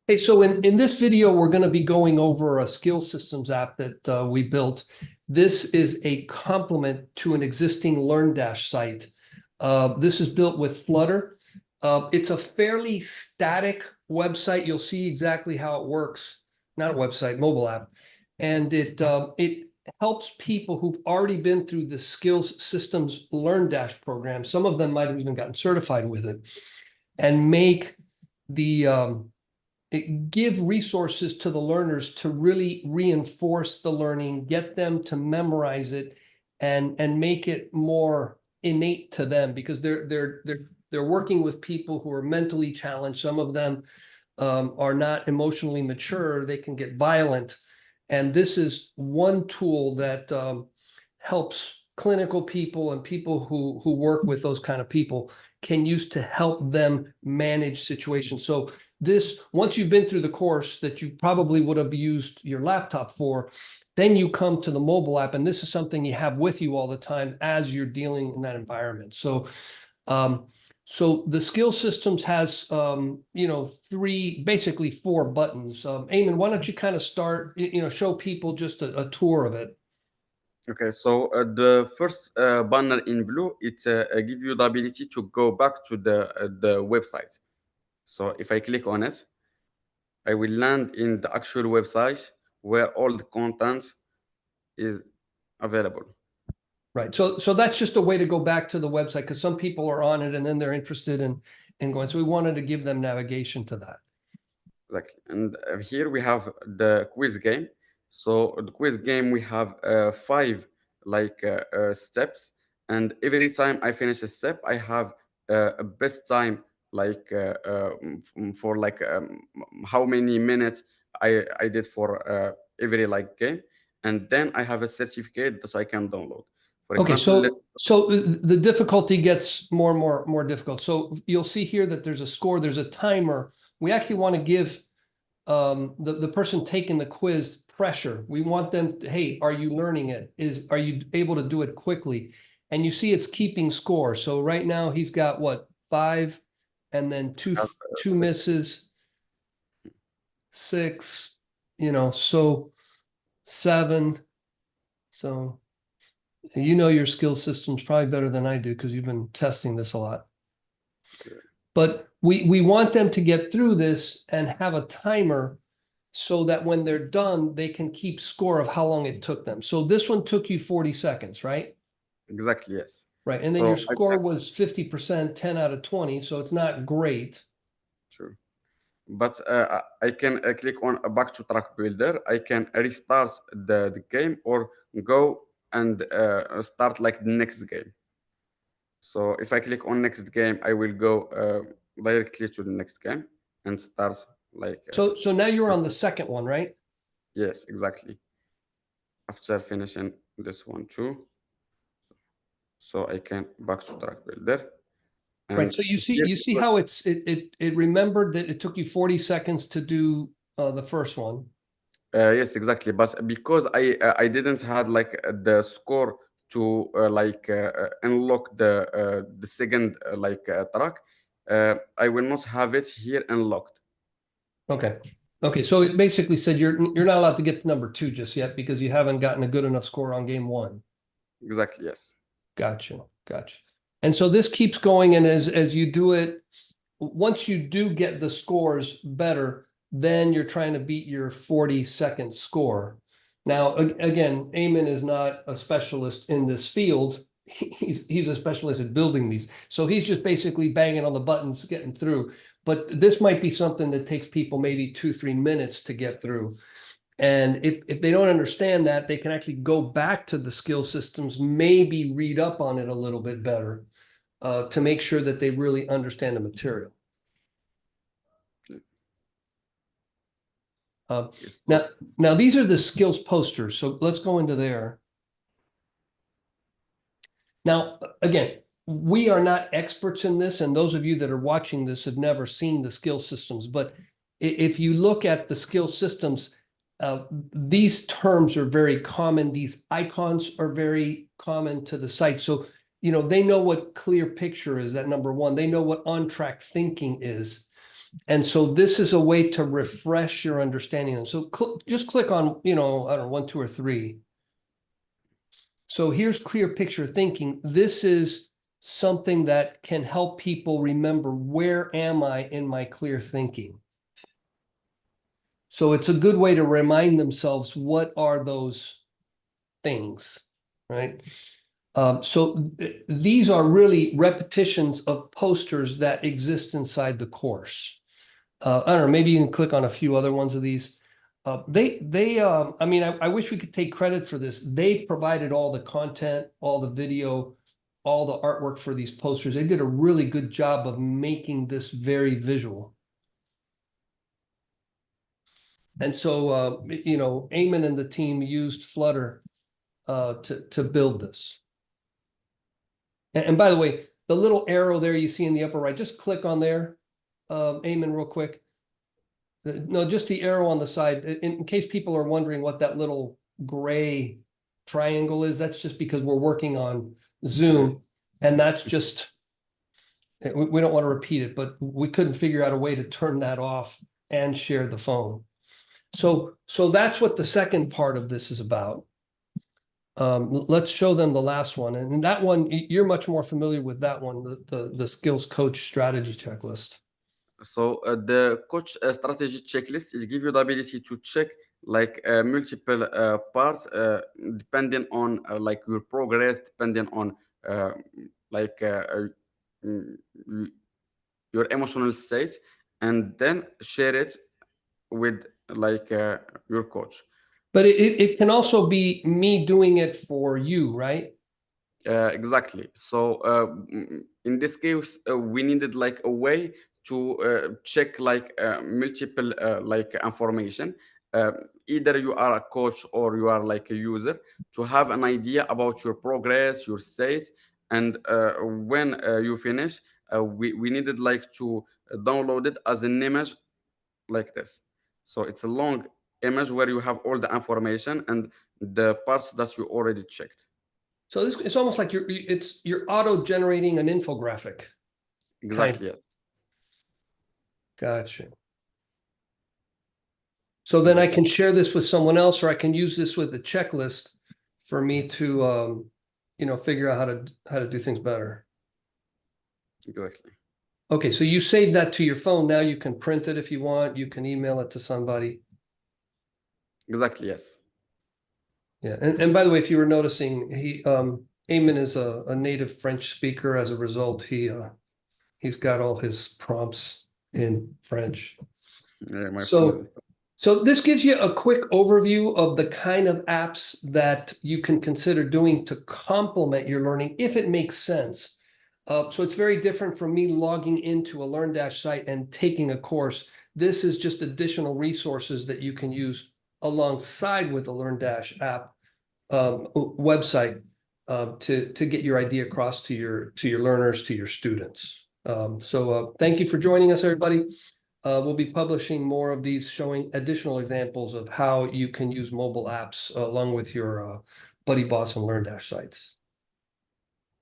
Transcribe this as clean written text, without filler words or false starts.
Hey, so in this video, we're going to be going over a skill systems app that we built. This is a complement to an existing LearnDash site. This is built with Flutter. It's a fairly static website. You'll see exactly how it works. Not a website, mobile app. And it helps people who've already been through the Skills Systems LearnDash program. Some of them might have even gotten certified with it, and make the give resources to the learners to really reinforce the learning, get them to memorize it, and make it more innate to them, because they're working with people who are mentally challenged. Some of them are not emotionally mature. They can get violent, and this is one tool that helps clinical people and people who work with those kind of people can use to help them manage situations. So this, once you've been through the course that you probably would have used your laptop for, then you come to the mobile app, and this is something you have with you all the time as you're dealing in that environment. So so the skill systems has basically four buttons. Eamon, why don't you kind of start, show people just a tour of it. Okay, so the first banner in blue, it gives you the ability to go back to the website. So if I click on it, I will land in the actual website where all the content is available. Right. So that's just a way to go back to the website, because some people are on it and then they're interested in going. So we wanted to give them navigation to that. Exactly. And here we have the quiz game. So the quiz game, we have five steps, and every time I finish a step, I have a best time, for how many minutes I did for every game, and then I have a certificate that I can download. For Okay, example, so the difficulty gets more and more difficult. So you'll see here that there's a score, there's a timer. We actually want to give the person taking the quiz pressure. We want them to, hey, are you learning it? Are you able to do it quickly? And you see it's keeping score. So right now he's got what, 5, and then two misses, 6, so 7. So your skill systems probably better than I do, because you've been testing this a lot. But we want them to get through this and have a timer, so that when they're done, they can keep score of how long it took them. So this one took you 40 seconds, right? exactly, yes. Right. And then your score was 50%, 10 out of 20. So it's not great. Sure. But I can click on a back to track builder. I can restart the game or go and start the next game. So if I click on next game, I will go directly to the next game and start So now you're on the second one, right? yes, exactly. After finishing this one too, so I can back to track builder. And right. So you see how it remembered that it took you 40 seconds to do the first one. yes, exactly. But because I didn't had the score to unlock the second track, I will not have it here unlocked. Okay. Okay. So it basically said you're not allowed to get to number 2 just yet, because you haven't gotten a good enough score on game 1. Exactly. Yes. Gotcha. Gotcha. And so this keeps going, and as you do it, once you do get the scores better, then you're trying to beat your 40-second score. Now, again, Eamon is not a specialist in this field. He's a specialist at building these. So he's just basically banging on the buttons, getting through. But this might be something that takes people maybe 2-3 minutes to get through. And if they don't understand that, they can actually go back to the skill systems, maybe read up on it a little bit better, to make sure that they really understand the material. Yes. Now these are the skills posters. So let's go into there. Now, again, we are not experts in this, and those of you that are watching this have never seen the skill systems. But if you look at the skill systems, these terms are very common. These icons are very common to the site. So, they know what clear picture is, that number 1. They know what on-track thinking is. And so this is a way to refresh your understanding. So just click on, I don't know, 1, 2, or 3. So here's clear picture thinking. This is something that can help people remember, where am I in my clear thinking? So it's a good way to remind themselves, what are those things, right? These are really repetitions of posters that exist inside the course. I don't know, maybe you can click on a few other ones of these. I mean, I wish we could take credit for this. They provided all the content, all the video, all the artwork for these posters. They did a really good job of making this very visual. And so, Eamon and the team used Flutter to build this. And by the way, the little arrow there you see in the upper right, just click on there, Eamon, real quick. No, just the arrow on the side. In case people are wondering what that little gray triangle is, that's just because we're working on Zoom. Yes. And that's just, we don't want to repeat it, but we couldn't figure out a way to turn that off and share the phone. So that's what the second part of this is about. Let's show them the last one. And that one, you're much more familiar with that one, the skills coach strategy checklist. So the coach strategy checklist is give you the ability to check like multiple parts depending on like your progress, depending on uh, like mm, your emotional state, and then share it with like your coach. But it can also be me doing it for you, right? Exactly. So in this case, we needed like a way to check like multiple like information. Uh, Either you are a coach or you are like a user, to have an idea about your progress, your state, and when you finish, we needed like to download it as an image like this. So it's a long image where you have all the information and the parts that you already checked. So it's almost like you're auto-generating an infographic. Kind of. Exactly, yes. Gotcha. So then I can share this with someone else, or I can use this with a checklist for me to, figure out how to do things better. Exactly. Okay, so you saved that to your phone. Now you can print it if you want. You can email it to somebody. Exactly, yes. Yeah, and by the way, if you were noticing, Eamon is a native French speaker. As a result, he's got all his prompts in French. Yeah, my So friend. So this gives you a quick overview of the kind of apps that you can consider doing to complement your learning, if it makes sense. So it's very different from me logging into a LearnDash site and taking a course. This is just additional resources that you can use alongside with the LearnDash app website to get your idea across to your learners, to your students. So thank you for joining us, everybody. We'll be publishing more of these showing additional examples of how you can use mobile apps along with your BuddyBoss and LearnDash sites.